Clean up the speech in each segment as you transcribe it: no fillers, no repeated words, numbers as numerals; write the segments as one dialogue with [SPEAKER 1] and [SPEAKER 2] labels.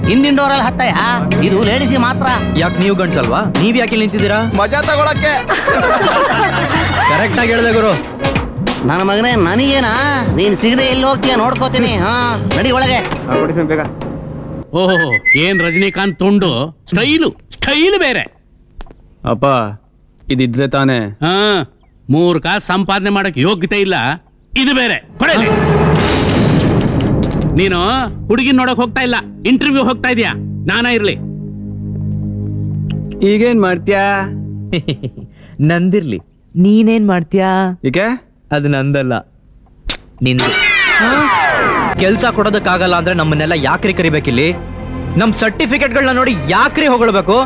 [SPEAKER 1] ಹಿಂದಿನ ಡೋರಲ್ಲಿ ಹತ್ತಯ್ಯ, ಇದು ಲೇಡೀಸ್ ಮಾತ್ರ.
[SPEAKER 2] ಯಾಕೆ ನೀವು ಗಂಡ್ಸಲ್ವಾ? ನೀವ್ ಯಾಕೆ ನಿಂತಿದ್ದೀರಾ?
[SPEAKER 3] ಮಜಾ ತಗೊಳಕ್ಕೆ.
[SPEAKER 2] ಕರೆಕ್ಟ್ ಆಗಿ ಹೇಳ್ದೆ ಗುರು.
[SPEAKER 1] ನನ್ನ ಮಗನೇ, ನನಗೇನಾ? ನೀನ್ ಸಿಗದೆ ಎಲ್ಲಿ ಹೋಗ್ತೀಯ ನೋಡ್ಕೋತೀನಿ. ಹಾ, ನಡಿ ಒಳಗೆ.
[SPEAKER 3] ಬೇಗ.
[SPEAKER 4] ಓಹೋ, ಏನ್ ರಜನಿಕಾಂತ್ ತುಂಡು ಸ್ಟೈಲು ಬೇರೆ.
[SPEAKER 2] ಅಪ್ಪ ಇದಿದ್ರೆ ತಾನೇ.
[SPEAKER 4] 3 ಕಾಸು ಸಂಪಾದನೆ ಮಾಡಕ್ ಯೋಗ್ಯತೆ ಇಲ್ಲ, ಇದು ಬೇರೆ. ಕೊಡಲಿ. ನೀನು ಹುಡುಗಿನ ನೋಡಕ್ ಹೋಗ್ತಾ ಇಲ್ಲ, ಇಂಟರ್ವ್ಯೂ ಹೋಗ್ತಾ ಇದೀಯಾ. ನಾನಾ ಇರ್ಲಿ.
[SPEAKER 2] ಈಗೇನ್ ಮಾಡ್ತೀಯಾ?
[SPEAKER 5] ನಂದಿರ್ಲಿ, ನೀನೇನ್ ಮಾಡ್ತೀಯಾ?
[SPEAKER 2] ಈಕೆ
[SPEAKER 5] ಅದು ನಂದಲ್ಲ, ನಿಂದು.
[SPEAKER 2] ಕೆಲ್ಸ ಕೊಡೋದಕ್ಕಾಗಲ್ಲ ಅಂದ್ರೆ ನಮ್ಮನ್ನೆಲ್ಲ ಯಾಕ್ರಿ ಕರಿಬೇಕಿಲ್ಲಿ? ನಮ್ ಸರ್ಟಿಫಿಕೇಟ್ಗಳನ್ನ ನೋಡಿ ಯಾಕ್ರಿ ಹೊಗಳ್ಬೇಕು?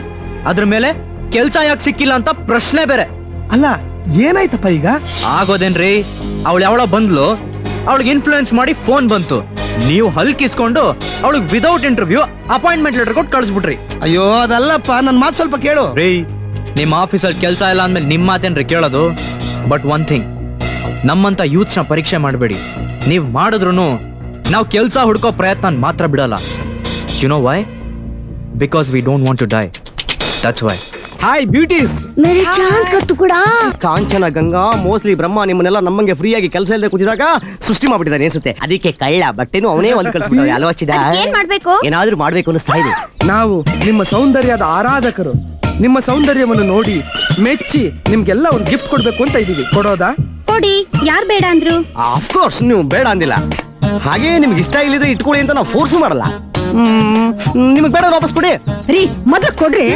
[SPEAKER 2] ಅದ್ರ ಮೇಲೆ ಕೆಲ್ಸ ಯಾಕೆ ಸಿಕ್ಕಿಲ್ಲ ಅಂತ ಪ್ರಶ್ನೆ ಬೇರೆ.
[SPEAKER 3] ಅಲ್ಲ, ಏನಾಯ್ತಪ್ಪ ಈಗ?
[SPEAKER 2] ಆಗೋದೇನ್ರಿ, ಅವಳು ಯಾವಳ ಬಂದ್ಲು, ಅವಳಿಗೆ ಇನ್ಫ್ಲೂಯೆನ್ಸ್ ಮಾಡಿ ಫೋನ್ ಬಂತು, ನೀವು ಹಲ್ಕಿಸ್ಕೊಂಡು ಅವಳಿಗೆ ವಿದೌಟ್ ಇಂಟರ್ವ್ಯೂ ಅಪಾಯಿಂಟ್ಮೆಂಟ್ ಲೆಟರ್ ಕೊಟ್ಟು ಕಳಿಸ್ಬಿಟ್ರಿ.
[SPEAKER 3] ಅಯ್ಯೋ ಅದಲ್ಲಪ್ಪ, ನನ್ ಮಾತು ಸ್ವಲ್ಪ ಕೇಳು.
[SPEAKER 2] ರೀ, ನಿಮ್ಮ ಆಫೀಸಲ್ಲಿ ಕೆಲಸ ಇಲ್ಲ ಅಂದ್ಮೇಲೆ ನಿಮ್ಮ ಮಾತೇನ್ರಿ ಕೇಳೋದು? ಬಟ್ ಒನ್ ಥಿಂಗ್, ನಮ್ಮಂತ ಯೂತ್ಸ್ನ ಪರೀಕ್ಷೆ ಮಾಡಬೇಡಿ. ನೀವು ಮಾಡಿದ್ರು ನಾವು ಕೆಲಸ ಹುಡ್ಕೋ ಪ್ರಯತ್ನ ಮಾತ್ರ ಬಿಡಲ್ಲ. You know why? Because we don't want to die. That's why.
[SPEAKER 3] Hi beauties.
[SPEAKER 6] ಮೇರೆ ಚಾಂದ್ ಕತ್ತು ಕೂಡ.
[SPEAKER 3] ಕಾಂಚನ ಗಂಗಾ ಮೋಸ್ಟ್ಲಿ ಬ್ರಹ್ಮ ನಿಮ್ಮನ್ನೆಲ್ಲ ನಮ್ಮಂಗೆ ಫ್ರೀಯಾಗಿ ಕೆಲಸ ಇಲ್ಲದೆ ಕೂತಿದಾಗ ಸೃಷ್ಟಿ ಮಾಡ್ಬಿಟ್ಟಿದ್ದಾನೆ ಅನ್ಸುತ್ತೆ. ಅದಕ್ಕೆ ಕಳ್ಳ ಬಟ್ಟೆನೂ ಅವನೇ ಒಂದು ಕಳಿಸ್ಬಿಟ್ಟು ಅಲೋಚಿದ.
[SPEAKER 6] ಏನ್ ಮಾಡ್ಬೇಕು?
[SPEAKER 3] ಏನಾದ್ರೂ ಮಾಡ್ಬೇಕು ಅನ್ನಿಸ್ತಾ ಇದೆ.
[SPEAKER 7] ನಾವು ನಿಮ್ಮ ಸೌಂದರ್ಯದ ಆರಾಧಕರು. ನಿಮ್ಮ ಸೌಂದರ್ಯವನ್ನು ನೋಡಿ ಮೆಚ್ಚಿ ನಿಮ್ಗೆಲ್ಲ ಒಂದು ಗಿಫ್ಟ್ ಕೊಡ್ಬೇಕು ಅಂತ ಇದೀವಿ. ಕೊಡೋದಾ?
[SPEAKER 6] ಕೊಡಿ. ಯಾರ್ ಬೇಡ ಅಂದ್ರು?
[SPEAKER 3] ಆಫ್ ಕೋರ್ಸ್ ನೀವು ಬೇಡ ಅಂದಿಲ್ಲ. ಹಾಗೆ ನಿಮ್ಗೆ ಇಷ್ಟ ಇಲ್ಲಿದ್ರೆ ಇಟ್ಕೊಳ್ಳಿ ಅಂತ ನಾವು ಫೋರ್ಸು ಮಾಡಲ್ಲ. ನಿಮ್ಗೆ ಬೇಡ ವಾಪಸ್ ಕೊಡಿ.
[SPEAKER 6] ರೀ, ಮೊದಲು ಕೊಡ್ರಿ.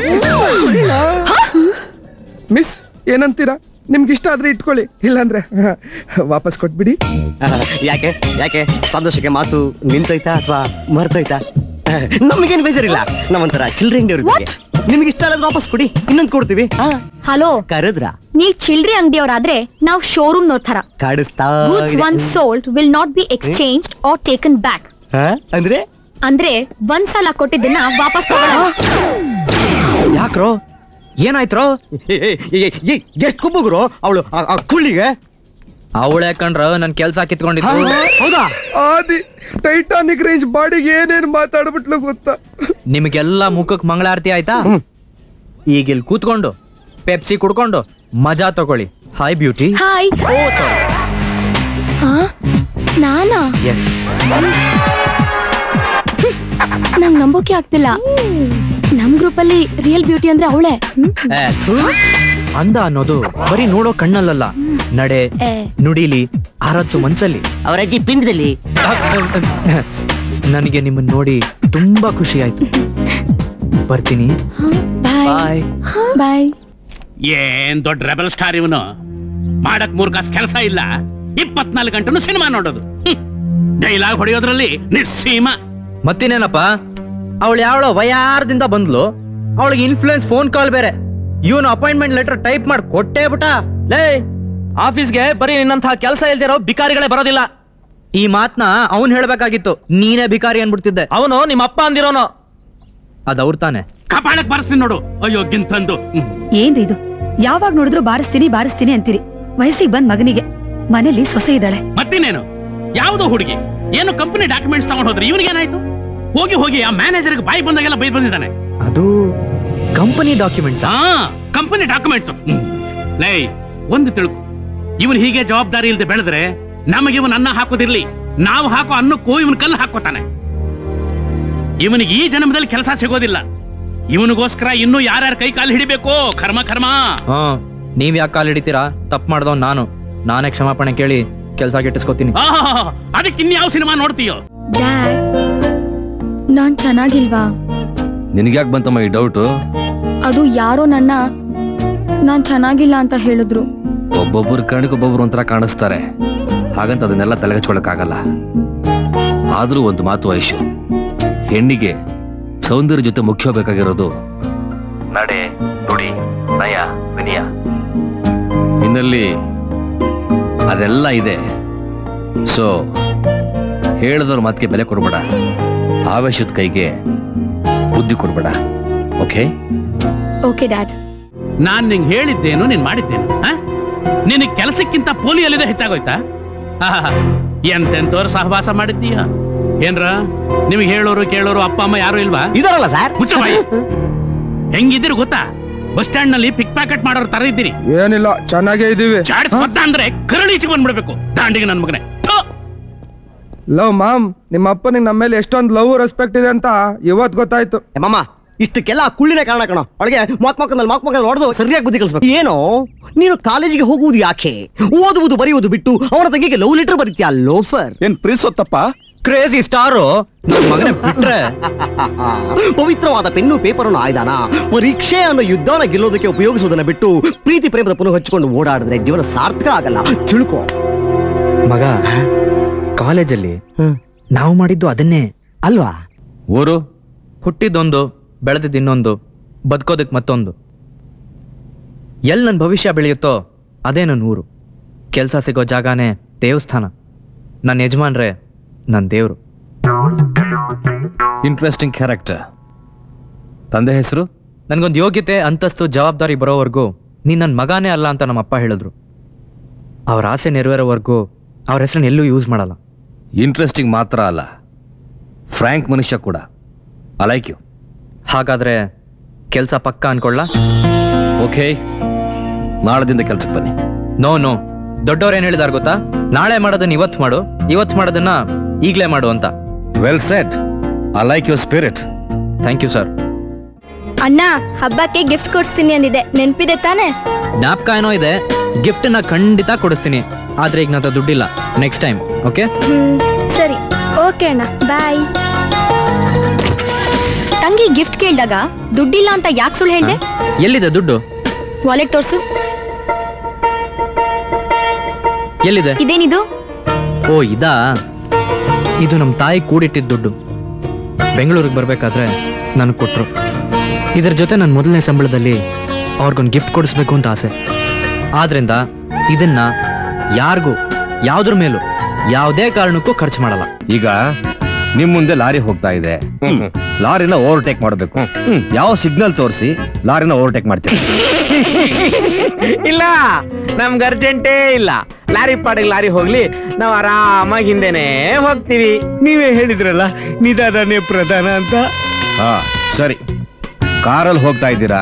[SPEAKER 7] ಮಿಸ್, ಏನಂತೀರಾ? ನಿಮ್ಗೆ ಇಷ್ಟ ಆದ್ರೆ ಇಟ್ಕೊಳ್ಳಿ, ಇಲ್ಲಾಂದ್ರೆ ವಾಪಸ್ ಕೊಟ್ಬಿಡಿ.
[SPEAKER 3] ಯಾಕೆ ಯಾಕೆ ಸಂತೋಷಕ್ಕೆ ಮಾತು ನಿಂತೋಯ್ತಾ ಅಥವಾ ಮರ್ತೋಯ್ತಾ? ನಮಗೇನು ಬೇಜಾರಿಲ್ಲ, ನಾವಂತರ ಚಿಲ್ಡ್ರನ್ ಡೇ. ನಿಮ್ಗೆ ಇಷ್ಟ ಆದ್ರೆ ವಾಪಸ್ ಕೊಡಿ, ಇನ್ನೊಂದು ಕೊಡ್ತೀವಿ.
[SPEAKER 6] ಹಲೋ,
[SPEAKER 3] ಕರೆದ್ರ?
[SPEAKER 6] ನೀವ್ ಚಿಲ್ಡ್ರಿ ಅಂಗಡಿಯವರಾದ್ರೆ ನಾವು ಶೋರೂಮ್ ನೋಡ್ತಾರ.
[SPEAKER 3] ಕಾಡಿಸ್ತಾ
[SPEAKER 6] Goods once sold will not be exchanged or taken back. ಅಂದ್ರೆ ಒಂದ್ಸಲ ಕೊಟ್ಟಿದ್ದನ್ನ ವಾಪಸ್ ತಗೊಳ್ಳಲ್ಲ.
[SPEAKER 2] ಯಾಕ್ರೋ? ಏನಾಯ್ತ್ರೋ?
[SPEAKER 3] ಎಷ್ಟು ಕುಬ್ಬುಗ್ರು ಅವಳು ಕುಳ್ಳಿಗೆ.
[SPEAKER 2] ಅವಳು ಯಾಕಂಡ್ರ ನನ್ ಕೆಲ್ಸ ಕಿತ್ಕೊಂಡಿದ್ದು.
[SPEAKER 3] ಹೌದಾ?
[SPEAKER 7] ಆದಿ ಟೈಟಾನಿಕ್ ರೇಂಜ್ ಬಾಡಿಗೆ ಏನೇನ್ ಮಾತಾಡ್ಬಿಟ್ಲು ಗೊತ್ತಾ?
[SPEAKER 2] ನಿಮಗೆಲ್ಲ ಮುಖಕ್ ಮಂಗಳಾರತಿ ಆಯ್ತಾ? ಈಗ ಇಲ್ಲಿ ಕೂತ್ಕೊಂಡು ಪೆಪ್ಸಿ ಕುಡ್ಕೊಂಡು ಮಜಾ ತಗೊಳ್ಳಿ. Hi beauty.
[SPEAKER 6] ಹಾಯ್. ನಾನಾ?
[SPEAKER 2] ಎಸ್.
[SPEAKER 6] ನಂಗ್ ನಂಬೋಕೆ ಆಗ್ತಿಲ್ಲ. ನಮ್ ಗ್ರೂಪ್ ಅಲ್ಲಿ ರಿಯಲ್ ಬ್ಯೂಟಿ ಅಂದ್ರೆ ಅವಳೆ.
[SPEAKER 2] ಅಂದ ಅನ್ನೋದು ಬರೀ ನೋಡೋ ಕಣ್ಣಲ್ಲ, ನಡೆ ನುಡಿಲಿ ಆರಾಧ್ಸು ಮನ್ಸಲ್ಲಿ.
[SPEAKER 1] ಅವರ ಅಜ್ಜಿ ಪಿಂಡದಲ್ಲಿ.
[SPEAKER 2] ನನಗೆ ನಿಮ್ಮನ್ನ ನೋಡಿ ತುಂಬಾ ಖುಷಿ ಆಯ್ತು. ಬರ್ತೀನಿ. ಬಾಯ್.
[SPEAKER 6] ಬಾಯ್.
[SPEAKER 4] ಏನ್ ದೊಡ್ಡ ರೆಬಲ್ ಸ್ಟಾರ್ ಇವನು. ಮಾಡಕ್ 3 ಕಾಸು ಕೆಲಸ ಇಲ್ಲ, 24 ಗಂಟೆನೂ ಸಿನಿಮಾ ನೋಡೋದು. ಡೈಲಾಗ್ ಹೊಡೆಯೋದ್ರಲ್ಲಿ ನಿಸ್ಸೀಮ.
[SPEAKER 2] ಮತ್ತಿನೇನಪ್ಪ, ಅವಳು ಯಾವಳೋ ವಯಾರದಿಂದ ಬಂದ್ಲು, ಅವಳಿಗೆ ಇನ್ಫ್ಲೂಯೆನ್ಸ್ ಫೋನ್ ಕಾಲ್ ಬೇರೆ. ಇವನು ಅಪಾಯಿಂಟ್ಮೆಂಟ್ ಲೆಟರ್ ಟೈಪ್ ಮಾಡಿ ಕೊಟ್ಟೇ ಬಿಟ್ಟ. ಲೇ, ಆಫೀಸ್ಗೆ ಬರೀ ನಿನ್ನಂತಹ ಕೆಲಸ ಇಲ್ದಿರೋ ಬಿಕಾರಿಗಳೇ ಬರೋದಿಲ್ಲ. ಈ ಮಾತನ್ನ ಅವನು ಹೇಳ್ಬೇಕಾಗಿತ್ತು, ನೀನೇ ಬಿಕಾರಿ ಅನ್ಬಿಡ್ತಿದ್ದೆ. ಅವನು ನಿಮ್ಮ ಅಪ್ಪ ಅಂದಿರೋನು. ಅದವ್ರ ತಾನೆ.
[SPEAKER 4] ಕಪಾಳಕ್ ಬಾರಿಸ್ತೀನಿ ನೋಡು. ಅಯ್ಯೋ ಗಿಂತಂದು.
[SPEAKER 8] ಏನ್ರಿ ಇದು? ಯಾವಾಗ ನೋಡಿದ್ರು ಬಾರಿಸ್ತೀನಿ ಅಂತೀರಿ. ವಯಸ್ಸಿಗೆ ಬಂದ್ ಮಗನಿಗೆ ಮನೇಲಿ ಸೊಸೆ ಇದ್ದಾಳೆ.
[SPEAKER 4] ಮತ್ತಿನೇನು? ಯಾವ್ದೋ ಹುಡುಗಿ ಏನು ಕಂಪನಿ ಡಾಕ್ಯುಮೆಂಟ್ಸ್ ತಗೊಂಡು ಹೋದ್ರೆ ಇವನಿಗೇನಾಯ್ತು? ಹೋಗಿ ಆ ಮ್ಯಾನೇಜರ್ಗೆ ಬಾಯಿ ಬಂದಾಗೆಲ್ಲ ಬೈದ್ ಬಂದಿದ್ದಾನೆ.
[SPEAKER 2] ಅದು ಕಂಪನಿ ಡಾಕ್ಯುಮೆಂಟ್ಸ್.
[SPEAKER 4] Company documents. ಲೈ, ಒಂದು ತಿಳ್ಕು, ಇವನು ಹೀಗೆ ಜವಾಬ್ದಾರಿ ಇಲ್ಲದೆ ಬೆಳೆದ್ರೆ ನಮಗೆ ಇವನ್ ಅನ್ನ ಹಾಕೋದಿರ್ಲಿ, ನಾವು ಹಾಕೋ ಅನ್ನಕ್ಕೂ ಇವನ್ ಕಲ್ಲು ಹಾಕೋತಾನೆ. ಇವನಿಗೆ ಈ ಜನ್ಮದಲ್ಲಿ ಕೆಲಸ ಸಿಗೋದಿಲ್ಲ. ಇವನಿಗೋಸ್ಕರ ಇನ್ನೂ ಯಾರ್ಯಾರ ಕೈ ಕಾಲು ಹಿಡಿಬೇಕು. ಕರ್ಮ.
[SPEAKER 2] ನೀವ್ ಯಾಕೆ ಕಾಲು ಹಿಡಿತೀರಾ? ತಪ್ಪು ಮಾಡ್ದವ್ ನಾನೇ ಕ್ಷಮಾಪಣೆ ಕೇಳಿ ಕೆಲಸ ಗಿಟ್ಟಿಸ್ಕೊತೀನಿ.
[SPEAKER 4] ಅದಕ್ಕೆ ಇನ್ಯಾವ ಸಿನಿಮಾ ನೋಡ್ತೀಯೋ?
[SPEAKER 6] ನಾನ್ ಚೆನ್ನಾಗಿಲ್ವಾ?
[SPEAKER 9] ನಿನಗ್ಯಾಕೆ ಬಂತಮ್ಮ ಈ ಡೌಟು?
[SPEAKER 6] ಅದು ಯಾರೋ ನಾನ್ ಚೆನ್ನಾಗಿಲ್ಲ ಅಂತ ಹೇಳಿದ್ರು.
[SPEAKER 9] ಒಬ್ಬೊಬ್ಬರು ಕಣ್ಣಿಗೆ ಒಬ್ಬೊಬ್ರು ಒಂಥರ ಕಾಣಿಸ್ತಾರೆ, ಹಾಗಂತ ಅದನ್ನೆಲ್ಲ ತಲೆಗಚ್ಕೊಳಕ್ಕಾಗಲ್ಲ. ಆದ್ರೂ ಒಂದು ಮಾತು ಐಶು, ಹೆಣ್ಣಿಗೆ ಸೌಂದರ್ಯ ಜೊತೆ ಮುಖ್ಯ ಬೇಕಾಗಿರೋದು ನಡೆ, ನುಡಿ, ನಯ, ವಿನಯ. ಇನ್ನಲ್ಲಿ ಅದೆಲ್ಲ ಇದೆ. ಸೊ ಹೇಳಿದವ್ರ ಮಾತಿಗೆ ಬೆಲೆ ಕೊಡ್ಬೇಡ, ಆವೇಶದ ಕೈಗೆ ಬುದ್ಧಿ ಕೊಡ್ಬೇಡ. ಓಕೆ?
[SPEAKER 6] Okay dad.
[SPEAKER 4] ನಾನ್ ನಿಂಗೆ ಹೇಳಿದ್ದೇನು, ನೀನ್ ಮಾಡಿದ್ದೇನು? ನಿನಗೆ ಕೆಲಸಕ್ಕಿಂತ ಪೋಲಿಯಲ್ಲಿದೆ ಹೆಚ್ಚಾಗೋಯ್ತಾ? ಎಂತೆಂತವ್ರು ಸಹವಾಸ ಮಾಡಿದ್ದೀಯ. ಏನ್ರ ನಿಮ್ಗೆ ಹೇಳೋರು ಕೇಳೋರು ಅಪ್ಪ ಅಮ್ಮ ಯಾರು ಇಲ್ವಾ?
[SPEAKER 3] ಇದಾರಲ್ಲ ಸರ್.
[SPEAKER 4] ಮುಚ್ಚ ಬಾಯಿ. ಹೆಂಗಿದ್ದೀರಿ ಗೊತ್ತಾ? ಬಸ್ ಸ್ಟ್ಯಾಂಡ್ ನಲ್ಲಿ ಪಿಕ್ ಪ್ಯಾಕೆಟ್ ಮಾಡೋರ್ ತರ ಇದ್ದೀರಿ.
[SPEAKER 7] ಏನಿಲ್ಲ, ಚೆನ್ನಾಗೇ ಇದೀವಿ.
[SPEAKER 4] ಅಂದ್ರೆ ಕರಳೀಚಿಗೆ ಬಂದ್ಬಿಡ್ಬೇಕು ದಾಂಡಿಗೆ ನನ್ ಮಗನೇ.
[SPEAKER 7] ಲವ್ ಮಾಮ್, ನಿಮ್ಮ ಅಪ್ಪನಿಗೆ ನಮ್ಮ ಮೇಲೆ ಎಷ್ಟೊಂದು ಲವ್ ರೆಸ್ಪೆಕ್ಟ್ ಇದೆ ಅಂತ ಇವತ್ತು ಗೊತ್ತಾಯ್ತು.
[SPEAKER 3] ಮಾಮ, ಇಷ್ಟಕ್ಕೆಲ್ಲ ಕುಳ್ಳಿನೇ ಕಾರಣ ಕಣ. ಅವಳಿಗೆ ಮೊಕ್ಕ ಹೊಡೆದು ಸರಿಯಾಗಿ ಬುದ್ಧಿ ಕಲಿಸ್ಬೇಕು. ಏನೋ ನೀನು ಕಾಲೇಜಿಗೆ ಹೋಗುವುದು ಯಾಕೆ? ಓದುವುದು ಬರೆಯುವುದು ಬಿಟ್ಟು ಅವನ ತಂಗಿಗೆ ಲವ್ ಲೆಟರ್ ಬರೀತೀಯ ಲೋಫರ್.
[SPEAKER 10] ಏನ್ ಪ್ರೀಸೊತ್ತಪ್ಪ?
[SPEAKER 2] ಕ್ರೇಜಿ ಸ್ಟಾರು ನನ್ನ ಮಗನೇ ಬಿಟ್ರೆ.
[SPEAKER 3] ಪವಿತ್ರವಾದ ಪೆನ್ನು ಪೇಪರನ್ನು ಆಯ್ದಾನ ಪರೀಕ್ಷೆ ಅನ್ನೋ ಯುದ್ಧನ ಗೆಲ್ಲೋದಕ್ಕೆ ಉಪಯೋಗಿಸುವುದನ್ನ ಬಿಟ್ಟು ಪ್ರೀತಿ ಪ್ರೇಮದ ಪುನಃ ಹಚ್ಚಿಕೊಂಡು ಓಡಾಡಿದ್ರೆ ಜೀವನ ಸಾರ್ಥಕ ಆಗಲ್ಲ. ತಿಳ್ಕೊ
[SPEAKER 2] ಮಗ. ಕಾಲೇಜಲ್ಲಿ ನಾವು ಮಾಡಿದ್ದು ಅದನ್ನೇ
[SPEAKER 3] ಅಲ್ವಾ?
[SPEAKER 9] ಊರು
[SPEAKER 2] ಹುಟ್ಟಿದ್ದೊಂದು, ಬೆಳೆದಿದ್ದು ಇನ್ನೊಂದು, ಬದುಕೋದಕ್ಕೆ ಮತ್ತೊಂದು. ಎಲ್ಲಿ ನನ್ನ ಭವಿಷ್ಯ ಬೆಳೆಯುತ್ತೋ ಅದೇ ನನ್ನ ಊರು. ಕೆಲಸ ಸಿಗೋ ಜಾಗನೇ ದೇವಸ್ಥಾನ. ನನ್ನ ಯಜಮಾನ್ರೆ ನನ್ನ ದೇವರು.
[SPEAKER 9] Interesting character. ತಂದೆ ಹೆಸರು?
[SPEAKER 2] ನನಗೊಂದು ಯೋಗ್ಯತೆ, ಅಂತಸ್ತು, ಜವಾಬ್ದಾರಿ ಬರೋವರೆಗೂ ನೀನು ನನ್ನ ಮಗಾನೇ ಅಲ್ಲ ಅಂತ ನಮ್ಮಪ್ಪ ಹೇಳಿದ್ರು. ಅವ್ರ ಆಸೆ ನೆರವೇರೋವರೆಗೂ ಅವ್ರ ಹೆಸರನ್ನ ಎಲ್ಲೂ ಯೂಸ್ ಮಾಡಲ್ಲ.
[SPEAKER 9] ಇಂಟ್ರೆಸ್ಟಿಂಗ್ ಮಾತ್ರ ಅಲ್ಲ, ಫ್ರ್ಯಾಂಕ್ ಮನುಷ್ಯ ಕೂಡ. I like you.
[SPEAKER 2] ಹಾಗಾದ್ರೆ ಕೆಲಸ ಪಕ್ಕ ಅನ್ಕೊಳ್ಳ?
[SPEAKER 9] ಓಕೆ, ನಾಳದಿಂದ ಕೆಲ್ಸಕ್ಕೆ ಬನ್ನಿ.
[SPEAKER 2] ನೋ, ದೊಡ್ಡವ್ರು ಏನ್ ಹೇಳಿದಾರ ಗೊತ್ತಾ? ನಾಳೆ ಮಾಡೋದನ್ನ ಇವತ್ತು ಮಾಡು, ಇವತ್ತು ಮಾಡೋದನ್ನ ಈಗಲೇ ಮಾಡು ಅಂತ.
[SPEAKER 9] Well set. I like your spirit.
[SPEAKER 2] Thank you sir.
[SPEAKER 6] ಅಣ್ಣ, ಹಬ್ಬಕ್ಕೆ ಗಿಫ್ಟ್ ಕೊಡ್ತೀನಿ ಅಂದಿದೆ, ನೆನ್ಪಿದೆ ತಾನೆ?
[SPEAKER 2] ಜ್ಞಾಪಕ ಏನೋ ಇದೆ. ಗಿಫ್ಟ್ ನ ಖಂಡಿತ ಕೊಡಿಸ್ತೀನಿ, ಆದ್ರೆ ಈಗ ನನ್ನ ದುಡ್ಡಿಲ್ಲ. Next time. ಓಕೆ?
[SPEAKER 6] ಸರಿ, ಓಕೆ ಅಣ್ಣ, ಬಾಯ್. ತಂಗಿ ಗಿಫ್ಟ್ ಕೇಳಿದಾಗ ದುಡ್ಡಿಲ್ಲ ಅಂತ ಯಾಕೆ ಸುಳ್ಳು ಹೇಳ್ದೆ?
[SPEAKER 2] ಎಲ್ಲಿದೆ ದುಡ್ಡು?
[SPEAKER 6] ವಾಲೆಟ್ ತೋರ್ಸು.
[SPEAKER 2] ಎಲ್ಲಿದೆ?
[SPEAKER 6] ಇದೇನಿದು?
[SPEAKER 2] ಓ, ಇದಾ? ಇದು ನಮ್ಮ ತಾಯಿ ಕೂಡಿಟ್ಟಿದ್ದ ದುಡ್ಡು. ಬೆಂಗಳೂರಿಗೆ ಬರ್ಬೇಕಾದ್ರೆ ನನಗೆ ಕೊಟ್ರು. ಇದರ ಜೊತೆ ನನ್ನ ಮೊದಲನೇ ಸಂಬಳದಲ್ಲಿ ಅವ್ರಿಗೊಂದು ಗಿಫ್ಟ್ ಕೊಡಿಸ್ಬೇಕು ಅಂತ ಆಸೆ. ಆದ್ರಿಂದ ಇದನ್ನ ಯಾರಿಗೂ, ಯಾವ್ದ್ರ ಮೇಲೂ, ಯಾವುದೇ ಕಾರಣಕ್ಕೂ ಖರ್ಚು ಮಾಡಲ್ಲ.
[SPEAKER 9] ಈಗ ನಿಮ್ ಮುಂದೆ ಲಾರಿ ಹೋಗ್ತಾ ಇದೆ. ಲಾರಿನ ಓವರ್ಟೇಕ್ ಮಾಡಬೇಕು. ಯಾವ ಸಿಗ್ನಲ್ ತೋರಿಸಿ ಲಾರಿನ ಓವರ್ಟೇಕ್ ಮಾಡ್ತೀವಿ?
[SPEAKER 11] ಇಲ್ಲ, ನಮ್ಗೆ ಅರ್ಜೆಂಟೇ ಇಲ್ಲ. ಲಾರಿ ಪಾಡಿಗೆ ಲಾರಿ ಹೋಗ್ಲಿ, ನಾವ್ ಆರಾಮಾಗಿ ಹಿಂದೆನೆ ಹೋಗ್ತೀವಿ. ನೀವೇ ಹೇಳಿದ್ರಲ್ಲ ನಿಧಾನನೇ ಪ್ರಧಾನ ಅಂತ.
[SPEAKER 9] ಹಾ ಸರಿ, ಕಾರಲ್ಲಿ ಹೋಗ್ತಾ ಇದ್ದೀರಾ,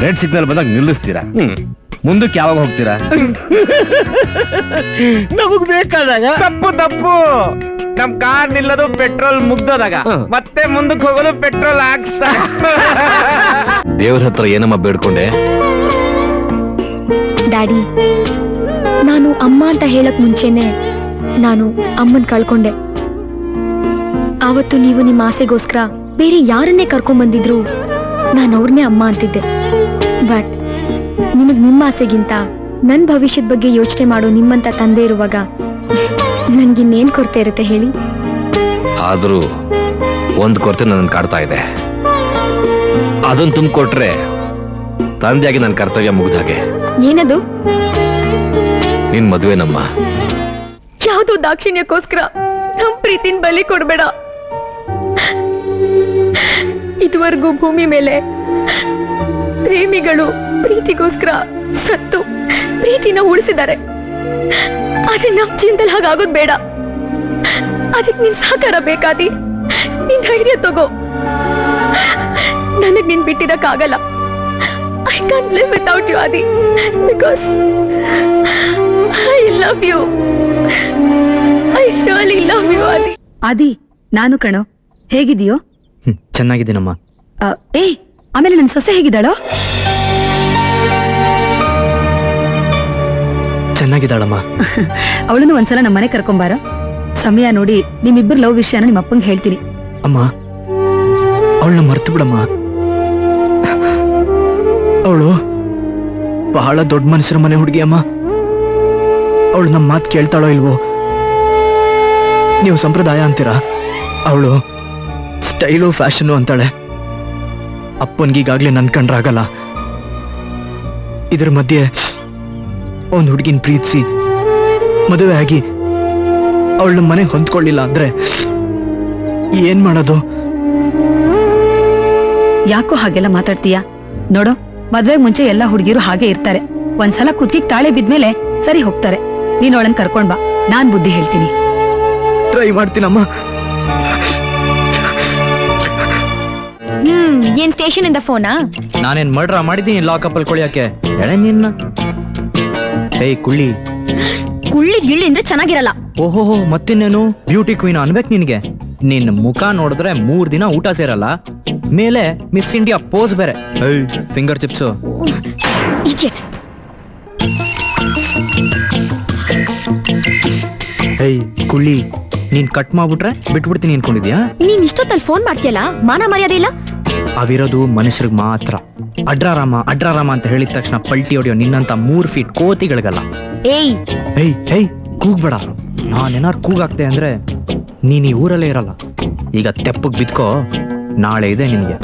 [SPEAKER 9] ರೆಡ್ ಸಿಗ್ನಲ್ ಬಂದಾಗ ನಿಲ್ಲಿಸ್ತೀರಾ. ಮುಂದಕ್ಕೆ ಯಾವಾಗ ಹೋಗ್ತೀರಾ?
[SPEAKER 11] ನಮಗ್ ಬೇಕಾದಾಗ. ತಪ್ಪು. ನಮ್ ಕಾರ್ ನಿಲ್ಲೋದು ಪೆಟ್ರೋಲ್ ಮುಗ್ದೋದಾಗ, ಮತ್ತೆ ಮುಂದಕ್ಕೆ ಹೋಗೋದು ಪೆಟ್ರೋಲ್ ಹಾಕ್ಸ್ತಾ.
[SPEAKER 9] ದೇವ್ರ ಹತ್ರ ಏನಮ್ಮ ಬೇಡ್ಕೊಂಡೆ?
[SPEAKER 6] ಡ್ಯಾಡಿ, ನಾನು ಅಮ್ಮ ಅಂತ ಹೇಳಕ್ ಮುಂಚೆನೆ ನಾನು ಅಮ್ಮನ್ ಕಳ್ಕೊಂಡೆ. ಆವತ್ತು ನೀವು ನಿಮ್ಮ ಆಸೆಗೋಸ್ಕರ ಬೇರೆ ಯಾರನ್ನೇ ಕರ್ಕೊಂಡ್ ಬಂದಿದ್ರು ನಾನು ಅವ್ರನ್ನೇ ಅಮ್ಮ ಅಂತಿದ್ದೆ. ಬಟ್ ನಿಮಗ್ ನಿಮ್ಮ ಆಸೆಗಿಂತ ನನ್ ಭವಿಷ್ಯದ ಬಗ್ಗೆ ಯೋಚನೆ ಮಾಡೋ ನಿಮ್ಮಂತ ತಂದೆ ಇರುವಾಗ ನನ್ಗಿನ್ನೇನ್ ಕೊರತೆ ಇರುತ್ತೆ ಹೇಳಿ?
[SPEAKER 9] ಆದ್ರೂ ಒಂದ್ ಕೊರತೆ ನನ್ನ ಕಾಡ್ತಾ ಇದೆ. ಅದನ್ನ ತುಂಬಿಕೊಟ್ರೆ ತಂದೆಯಾಗಿ ನನ್ನ ಕರ್ತವ್ಯ ಮುಗಿದ ಹಾಗೆ.
[SPEAKER 6] ಏನದು?
[SPEAKER 9] ನಿನ್ ಮದುವೆನಮ್ಮ.
[SPEAKER 6] ಯಾವ್ದು ದಾಕ್ಷಿಣ್ಯಕ್ಕೋಸ್ಕರ ನಮ್ ಪ್ರೀತಿನ ಬಲಿ ಕೊಡ್ಬೇಡ. ಇದುವರೆಗೂ ಭೂಮಿ ಮೇಲೆ ಪ್ರೇಮಿಗಳು ಪ್ರೀತಿಗೋಸ್ಕರ ಸತ್ತು ಪ್ರೀತಿನ ಉಳಿಸಿದ್ದಾರೆ. ಆದ್ರೆ ನಮ್ ಜೀವನದಲ್ಲಿ ಹಾಗಾಗೋದ್ ಬೇಡ. ಅದಕ್ಕೆ ನಿನ್ ಸಹಕಾರ ಬೇಕಾದಿ. ನಿನ್ ಧೈರ್ಯ ತಗೋ. ನನಗ್ ನಿನ್ ಬಿಟ್ಟಿರಕ್ಕಾಗಲ್ಲ. I can't live without you, Adi, because I love you. I really love you, Adi.
[SPEAKER 8] ಆದಿ, ನಾನು ಕಣೋ. ಹೇಗಿದೆಯೋ?
[SPEAKER 2] ಚೆನ್ನಾಗಿದ್ದೀನಮ್ಮ.
[SPEAKER 8] ಆಮೇಲೆ ನನ್ನ ಸೊಸೆ ಹೇಗಿದ್ದಾಳೋ?
[SPEAKER 2] ಚೆನ್ನಾಗಿದ್ದಾಳಮ್ಮ.
[SPEAKER 8] ಅವಳನ್ನು ಒಂದ್ಸಲ ನಮ್ಮ ಮನೆ ಕರ್ಕೊಂಬಾರ. ಸಮಯ ನೋಡಿ ನಿಮ್ಮಿಬ್ಬರು ಲವ್ ವಿಷಯನ ನಿಮ್ಮ ಅಪ್ಪಂಗೆ ಹೇಳ್ತೀನಿ.
[SPEAKER 2] ಅಮ್ಮ, ಅವಳನ್ನ ಮರ್ತು ಬಿಡಮ್ಮ. ಅವಳು ಬಹಳ ದೊಡ್ಡ ಮನುಷ್ಯರ ಮನೆ ಹುಡುಗಿ ಅಮ್ಮ. ಅವಳು ನಮ್ಮ ಮಾತು ಕೇಳ್ತಾಳೋ ಇಲ್ವೋ? ನೀವು ಸಂಪ್ರದಾಯ ಅಂತೀರಾ, ಅವಳು ಸ್ಟೈಲು ಫ್ಯಾಷನು ಅಂತಾಳೆ. ಅಪ್ಪನ್ಗೀಗಾಗ್ಲೇ ನನ್ ಕಂಡ್ರಾಗಲ್ಲ. ಇದ್ರ ಮಧ್ಯೆ ಒಂದು ಹುಡುಗಿನ ಪ್ರೀತಿಸಿ ಮದುವೆ ಆಗಿ ಅವಳ ಮನೆಗೆ ಹೊಂದ್ಕೊಳ್ಳಿಲ್ಲ ಅಂದ್ರೆ ಏನ್ ಮಾಡೋದು?
[SPEAKER 8] ಯಾಕೋ ಹಾಗೆಲ್ಲ ಮಾತಾಡ್ತೀಯಾ? ನೋಡೋ, ಮದ್ವೆಗ್ ಮುಂಚೆ ಎಲ್ಲಾ ಹುಡುಗಿರು ಹಾಗೆ ಇರ್ತಾರೆ. ಒಂದ್ಸಲ ಕುತ್ತಿಗೆ ತಾಳೆ ಬಿದ್ಮೇಲೆ ಸರಿ ಹೋಗ್ತಾರೆ. ನೀನ್ ಅವಳನ್ನ ಕರ್ಕೊಂಡ್ ಬಾ, ನಾನ್ ಬುದ್ಧಿ ಹೇಳ್ತೀನಿ.
[SPEAKER 2] ಟ್ರೈ ಮಾಡ್ತೀನಮ್ಮ.
[SPEAKER 6] ಏನ್ ಸ್ಟೇಷನ್ ಇಂದ ಫೋನಾ?
[SPEAKER 2] ನಾನೇನ್ ಮರ್ಡ್ರ ಮಾಡಿದ್ದೀನಿ ಲಾಕಪ್ ಅಲ್ಲಿ ಕೊಳಿಯಕ್ಕೆ ಎಳೆ ನಿನ್ನ. ಏಯ್ ಕುಳ್ಳಿ,
[SPEAKER 6] ಕುಳ್ಳಿ ಗಿಳ್ಳಿ ಅಂದ್ರೆ ಚೆನ್ನಾಗಿರಲ್ಲ.
[SPEAKER 2] ಓಹೋ ಮತ್ತಿನ್ನೇನು ಬ್ಯೂಟಿ ಕ್ವೀನ್ ಅನ್ಬೇಕು ನಿನ್ಗೆ. ನಿನ್ ಮುಖ ನೋಡಿದ್ರೆ 3 ದಿನ ಊಟ ಸೇರಲ್ಲ, ಮೇಲೆ ಮಿಸ್ ಇಂಡಿಯಾ ಪೋಸ್ ಬೇರೆ. Finger chips.
[SPEAKER 6] ಇಡಿಯಟ್.
[SPEAKER 2] ಏಯ್ ಕುಳ್ಳಿ, ನೀನ್ ಕಟ್ ಮಾಡ್ಬಿಟ್ರೆ ಬಿಟ್ಬಿಡ್ತೀನಿ ಅನ್ಕೊಂಡಿದ್ಯಾ?
[SPEAKER 6] ನೀನ್ ಇಷ್ಟೊತ್ತಲ್ಲಿ ಫೋನ್ ಮಾಡ್ತೀಯಲ್ಲ, ಮಾನ ಮರ್ಯಾದೆ ಇಲ್ಲ.
[SPEAKER 2] ಅವಿರೋದು ಮನುಷ್ಯರಿಗೆ ಮಾತ್ರ. ಅಡ್ರಾರಾಮ ಅಡ್ರಾರಾಮ ಅಂತ ಹೇಳಿದ ತಕ್ಷಣ ಪಲ್ಟಿ ಹೊಡಿಯೋ ನಿನ್ನಂತ 3 ಫೀಟ್ ಕೋತಿಗಳಿಗಲ್ಲ.
[SPEAKER 6] ಏಯ್
[SPEAKER 2] ಏಯ್ ಏಯ್ ಕೂಗ್ಬೇಡ. ನಾನೇನಾರು ಕೂಗಾಕ್ತೆ ಅಂದ್ರೆ ನೀನ್ ಈ ಊರಲ್ಲೇ ಇರಲ್ಲ. ಈಗ ತೆಪ್ಪಗ್ ಬಿದ್ಕೋ, ನಾಳೆ ಇದೆ ನಿನಗೆ.